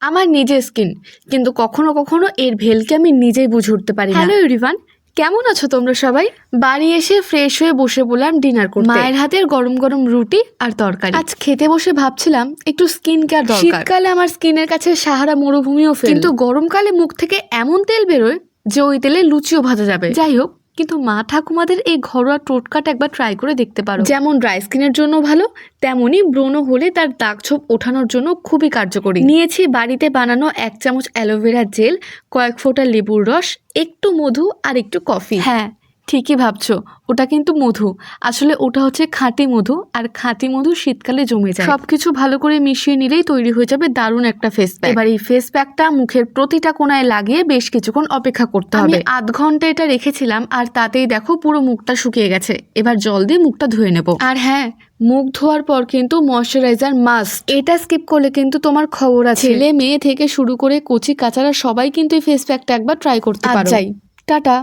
আমার নিজের স্কিন, কিন্তু কখনো কখনো এর ভেলকে আমি নিজেই বুঝে উঠতে পারি না। হ্যালো এভরিওয়ান, কেমন আছো তোমরা সবাই? বাড়ি এসে ফ্রেশ হয়ে বসে বললাম ডিনার করতে। মায়ের হাতের গরম গরম রুটি আর তরকারি। আজ খেতে বসে ভাবছিলাম একটু স্কিন কেয়ার দরকার। শীতকালে আমার স্কিনের কাছে সাহারা মরুভূমিও ফেল, কিন্তু গরমকালে মুখ থেকে এমন তেল বেরোয় যে ওই তেলে লুচিও ভাজা যাবে। যাই হোক, কিন্তু মা ঠাকুমাদের এই ঘরোয়া টোটকাটা একবার ট্রাই করে দেখতে পারো। যেমন ড্রাই স্কিনের জন্য ভালো, তেমনই ব্রণ হলে তার দাগ ছোপ ওঠানোর জন্য খুবই কার্যকরী। নিয়েছি বাড়িতে বানানো 1 চামচ অ্যালোভেরা জেল, কয়েক ফোঁটা লেবুর রস, একটু মধু আর একটু কফি। হ্যাঁ, ঠিকই ভাবছো, ওটা কিন্তু মধু। আসলে ওটা হচ্ছে খাঁটি মধু, আর খাঁটি মধু শীতকালে জমে যায়। সবকিছু ভালো করে মিশিয়ে নিলেই তৈরি হয়ে যাবে দারুণ একটা ফেস প্যাক। এবার এই ফেস প্যাকটা মুখের প্রতিটা কোণায় লাগিয়ে বেশ কিছুক্ষণ অপেক্ষা করতে হবে। আমি আধ ঘন্টা এটা রেখেছিলাম, আর তাতেই দেখো পুরো মুখটা শুকিয়ে গেছে। এবার জল দিয়ে মুখটা ধুয়ে নেব। আর হ্যাঁ, মুখ ধোয়ার পর কিন্তু ময়শ্চারাইজার মাস্ট। এটা স্কিপ করলে কিন্তু তোমার খবর আছে। ছেলে মেয়ে থেকে শুরু করে কচি কাচারা সবাই কিন্তু এই ফেস প্যাকটা একবার ট্রাই করতে পারো। টাটা।